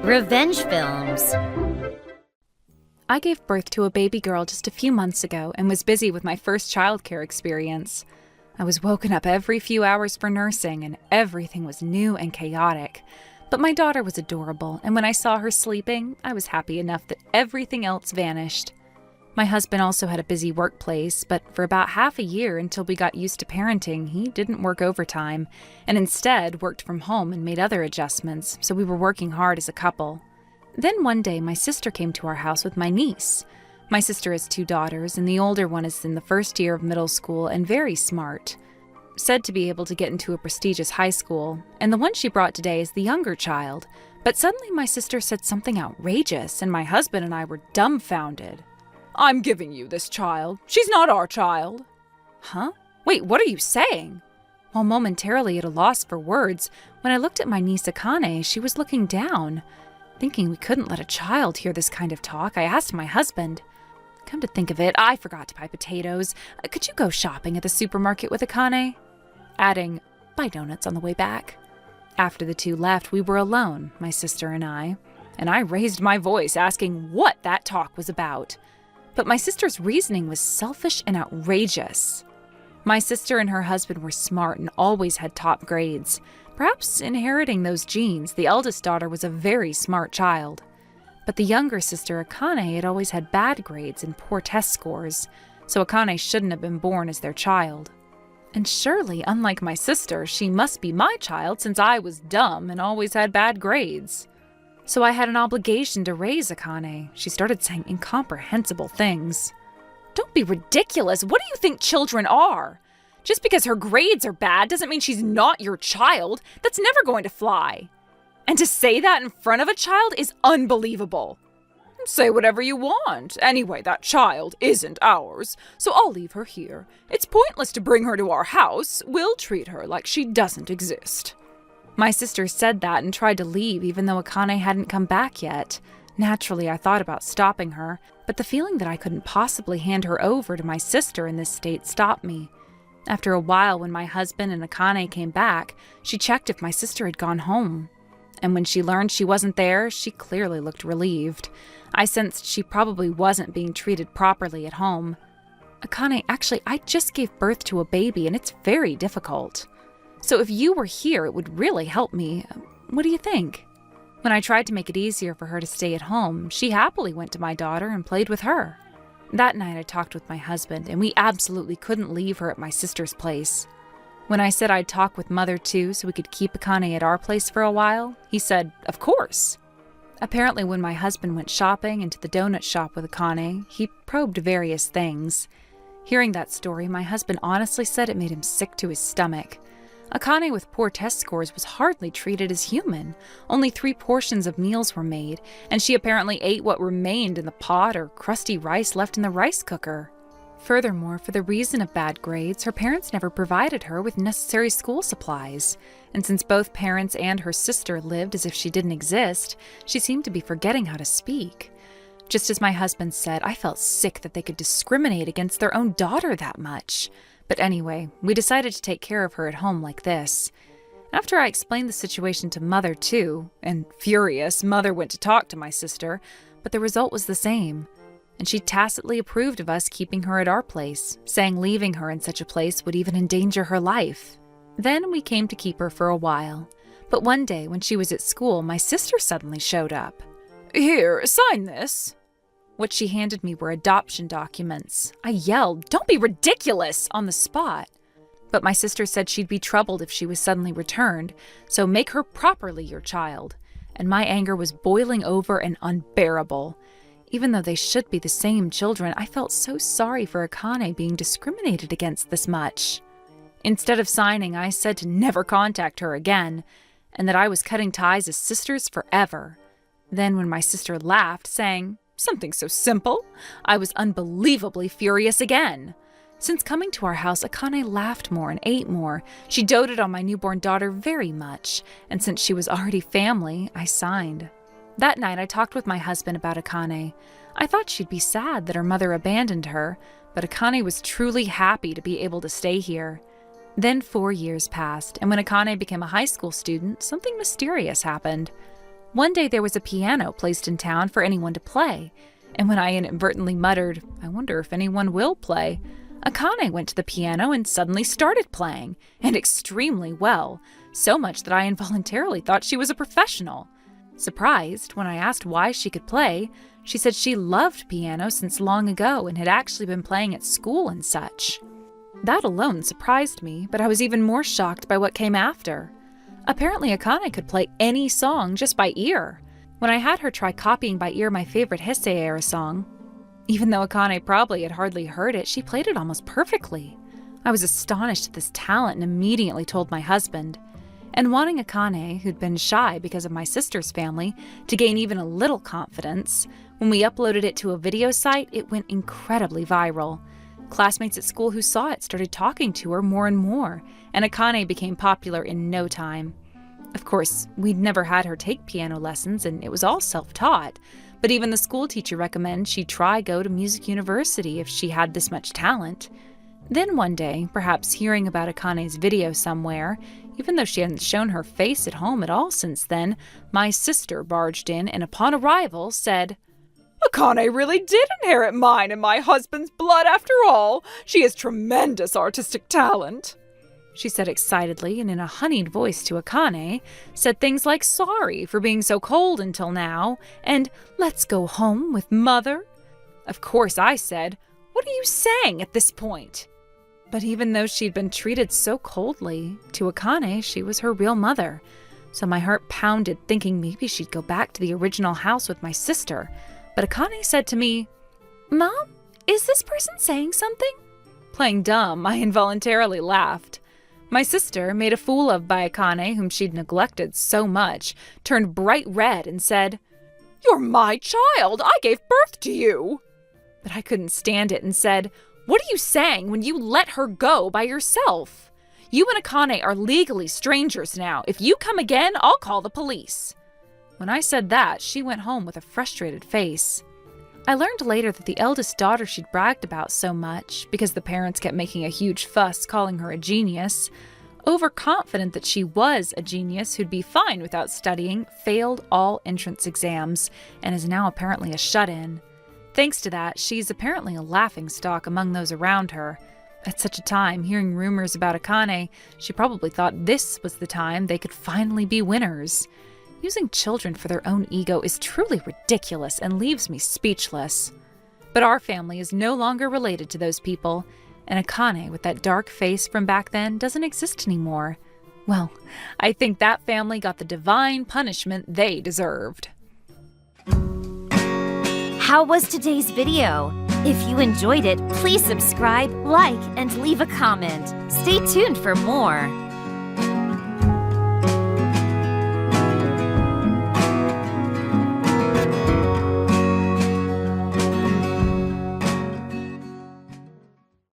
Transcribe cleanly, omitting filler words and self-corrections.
Revenge films. I gave birth to a baby girl just a few months ago and was busy with my first childcare experience. I was woken up every few hours for nursing, and everything was new and chaotic. But my daughter was adorable, and when I saw her sleeping, I was happy enough that everything else vanished. My husband also had a busy workplace, but for about half a year until we got used to parenting, he didn't work overtime, and instead worked from home and made other adjustments, so we were working hard as a couple. Then one day, my sister came to our house with my niece. My sister has 2 daughters, and the older one is in the first year of middle school and very smart, said to be able to get into a prestigious high school, and the one she brought today is the younger child. But suddenly my sister said something outrageous, and my husband and I were dumbfounded. "I'm giving you this child. She's not our child." Huh? Wait, what are you saying? While momentarily at a loss for words, when I looked at my niece Akane, she was looking down. Thinking we couldn't let a child hear this kind of talk, I asked my husband. Come to think of it, I forgot to buy potatoes. Could you go shopping at the supermarket with Akane? Adding, buy donuts on the way back. After the 2 left, we were alone, my sister and I raised my voice asking what that talk was about. But my sister's reasoning was selfish and outrageous. My sister and her husband were smart and always had top grades. Perhaps inheriting those genes, the eldest daughter was a very smart child. But the younger sister, Akane, had always had bad grades and poor test scores, so Akane shouldn't have been born as their child. And surely, unlike my sister, she must be my child since I was dumb and always had bad grades. So I had an obligation to raise Akane. She started saying incomprehensible things. Don't be ridiculous. What do you think children are? Just because her grades are bad doesn't mean she's not your child. That's never going to fly. And to say that in front of a child is unbelievable. Say whatever you want. Anyway, that child isn't ours, so I'll leave her here. It's pointless to bring her to our house. We'll treat her like she doesn't exist. My sister said that and tried to leave even though Akane hadn't come back yet. Naturally, I thought about stopping her, but the feeling that I couldn't possibly hand her over to my sister in this state stopped me. After a while, when my husband and Akane came back, she checked if my sister had gone home. And when she learned she wasn't there, she clearly looked relieved. I sensed she probably wasn't being treated properly at home. Akane, actually, I just gave birth to a baby and it's very difficult. So if you were here, it would really help me. What do you think? When I tried to make it easier for her to stay at home, she happily went to my daughter and played with her. That night I talked with my husband, and we absolutely couldn't leave her at my sister's place. When I said I'd talk with Mother too so we could keep Akane at our place for a while, he said, of course. Apparently when my husband went shopping and to the donut shop with Akane, he probed various things. Hearing that story, my husband honestly said it made him sick to his stomach. Akane with poor test scores was hardly treated as human. Only 3 portions of meals were made, and she apparently ate what remained in the pot or crusty rice left in the rice cooker. Furthermore, for the reason of bad grades, her parents never provided her with necessary school supplies. And since both parents and her sister lived as if she didn't exist, she seemed to be forgetting how to speak. Just as my husband said, I felt sick that they could discriminate against their own daughter that much. But anyway, we decided to take care of her at home like this. After I explained the situation to Mother too, and furious, Mother went to talk to my sister, but the result was the same. And she tacitly approved of us keeping her at our place, saying leaving her in such a place would even endanger her life. Then we came to keep her for a while. But one day, when she was at school, my sister suddenly showed up. Here, sign this. What she handed me were adoption documents. I yelled, "Don't be ridiculous!" on the spot. But my sister said she'd be troubled if she was suddenly returned, so make her properly your child. And my anger was boiling over and unbearable. Even though they should be the same children, I felt so sorry for Akane being discriminated against this much. Instead of signing, I said to never contact her again, and that I was cutting ties as sisters forever. Then when my sister laughed, saying, "Something so simple," I was unbelievably furious again. Since coming to our house, Akane laughed more and ate more. She doted on my newborn daughter very much, and since she was already family, I signed. That night, I talked with my husband about Akane. I thought she'd be sad that her mother abandoned her, but Akane was truly happy to be able to stay here. Then 4 years passed, and when Akane became a high school student, something mysterious happened. One day there was a piano placed in town for anyone to play, and when I inadvertently muttered, "I wonder if anyone will play," Akane went to the piano and suddenly started playing, and extremely well, so much that I involuntarily thought she was a professional. Surprised, when I asked why she could play, she said she loved piano since long ago and had actually been playing at school and such. That alone surprised me, but I was even more shocked by what came after. Apparently Akane could play any song just by ear. When I had her try copying by ear my favorite Heisei era song, even though Akane probably had hardly heard it, she played it almost perfectly. I was astonished at this talent and immediately told my husband. And wanting Akane, who'd been shy because of my sister's family, to gain even a little confidence, when we uploaded it to a video site, it went incredibly viral. Classmates at school who saw it started talking to her more and more, and Akane became popular in no time. Of course, we'd never had her take piano lessons, and it was all self-taught, but even the school teacher recommended she try go to music university if she had this much talent. Then one day, perhaps hearing about Akane's video somewhere, even though she hadn't shown her face at home at all since then, my sister barged in and upon arrival said, "Akane really did inherit mine and my husband's blood after all. She has tremendous artistic talent," she said excitedly, and in a honeyed voice to Akane, said things like sorry for being so cold until now, and let's go home with mother. Of course I said, "What are you saying at this point?" But even though she'd been treated so coldly, to Akane she was her real mother, so my heart pounded thinking maybe she'd go back to the original house with my sister. But Akane said to me, "Mom, is this person saying something?" Playing dumb, I involuntarily laughed. My sister, made a fool of by Akane, whom she'd neglected so much, turned bright red and said, "You're my child! I gave birth to you!" But I couldn't stand it and said, "What are you saying when you let her go by yourself? You and Akane are legally strangers now. If you come again, I'll call the police." When I said that, she went home with a frustrated face. I learned later that the eldest daughter she'd bragged about so much, because the parents kept making a huge fuss calling her a genius, overconfident that she was a genius who'd be fine without studying, failed all entrance exams, and is now apparently a shut-in. Thanks to that, she's apparently a laughingstock among those around her. At such a time, hearing rumors about Akane, she probably thought this was the time they could finally be winners. Using children for their own ego is truly ridiculous and leaves me speechless. But our family is no longer related to those people, and Akane with that dark face from back then doesn't exist anymore. Well, I think that family got the divine punishment they deserved. How was today's video? If you enjoyed it, please subscribe, like, and leave a comment. Stay tuned for more.